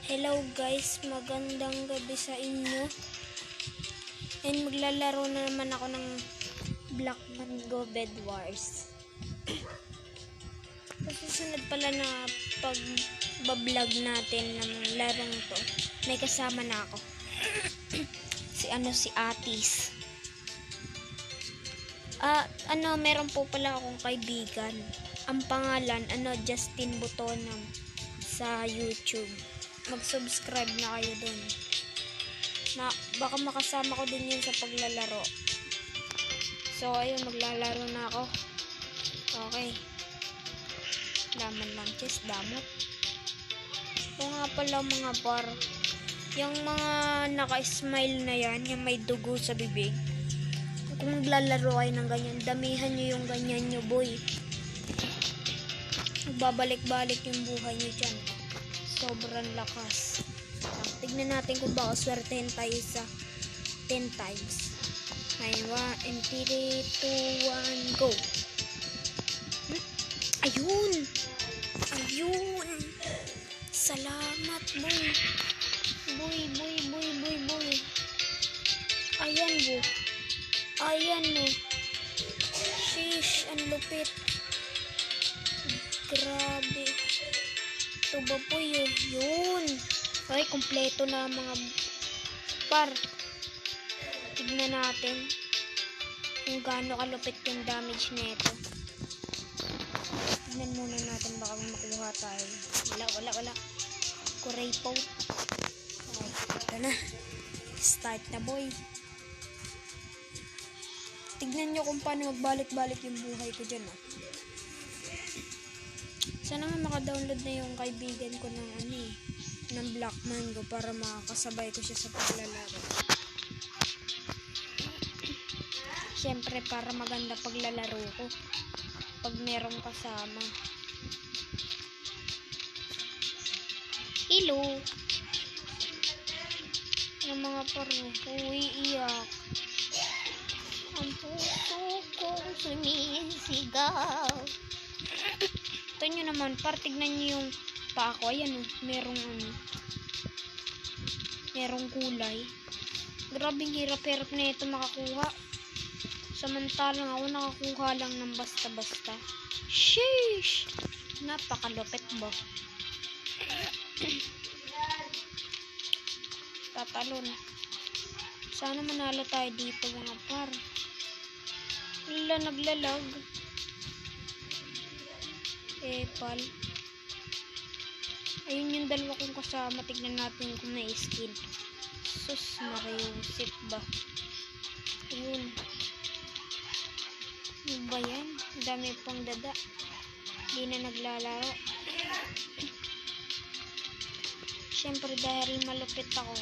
Hello guys, magandang gabi sa inyo. And maglalaro na naman ako ng Black Mango Bed Wars. Susunod pala na pag-vlog natin ng larong to, may kasama na ako. si Atis. Meron po pala akong kaibigan. Ang pangalan, Justin Butonam sa YouTube. Mag-subscribe na kayo dun. Baka makasama ko din yun sa paglalaro. So, ayun, maglalaro na ako. Okay. Laman lang, chest, damot. O nga pala mga par, yung mga naka-smile na yan, yung may dugo sa bibig. Kung maglalaro kayo ng ganyan, damihan nyo yung ganyan nyo, boy. Babalik-balik yung buhay nyo dyan. Sobrang lakas. Tignan natin kung baka swertehin tayo sa 10 times. Ngayon, 1, 3, 2, 1, go. Ayun! Ayun! Salamat, boy. Boy. Ayan, boy. Ayan, no. Sheesh, ang lupit. Grabe. Ito ba po yun? Yun. Okay, kompleto na mga par. Tignan natin kung gaano kalupit yung damage nito. Tignan muna natin baka makuha tayo. Wala. Kuray po. Okay, ito na. Start na, boy. Tignan nyo kung paano magbalik-balik yung buhay ko dyan, oh. Sana nga maka-download na yung kaibigan ko ng ng Black Mango para makakasabay ko siya sa paglalaro. Siyempre para maganda paglalaro ko pag merong kasama. Hello! Yung mga paro, iiyak. Ang puso kong sumisigaw. Ito nyo naman, tignan nyo yung paa ko. Ayan o, merong kulay. Grabing hirap-hirap na ito makakuha. Samantalang ako nakakuha lang ng basta-basta. Sheesh! Napakalupit ba? Tatalon. Sana manalo tayo dito mga par. Naglalag. Pal. Ayun yung dalawa kong kasama. Tignan natin kung na-skin. Sus, mariusip ba? Ayun. Ano ba yan? Dami pang dada. Hindi na naglalaro. Siyempre dahil malupit ako.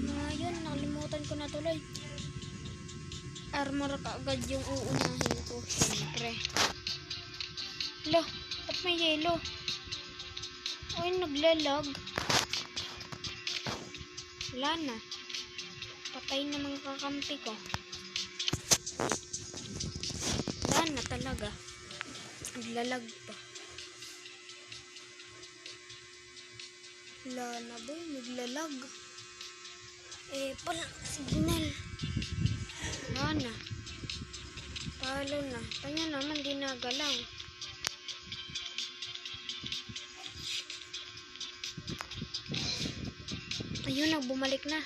Ngayon, nakalimutan ko na tuloy. Armor kaagad yung uunahin ko. Siyempre. Ba't may yelo? Ay, naglalag. Wala na. Patay na mga kakampi ko. Wala na talaga. Naglalag pa. Wala na ba? Naglalag. Pala. Signal. Wala na. Talo na. Kanya naman ginagalaw. Ayun na, bumalik na.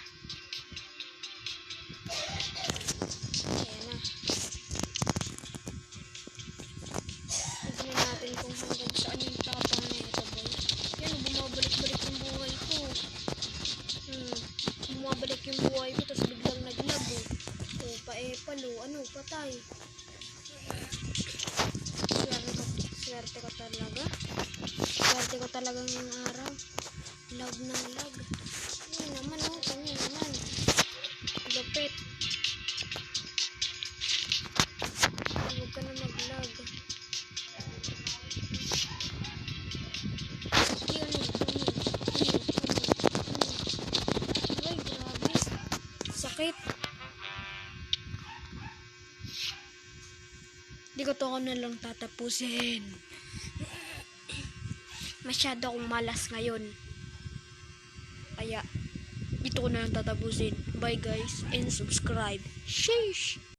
Ayan na. Tignan natin kung hanggang saan yung tapang na ito, boy. Yan, bumabalik-balik yung buhay ko. Bumabalik yung buhay ko, tapos biglang naglag, palo. Patay. Swerte ko talaga. Swerte ko talaga ngayong araw. Lag ng lag. Ano naman, kanya naman. Lupit. Huwag ka na mag-lag. Ay, grabe. Sakit. Di ko to na lang tatapusin. Masyado akong malas ngayon. Kaya, dito ko na lang tatapusin. Bye guys, and subscribe. Sheesh!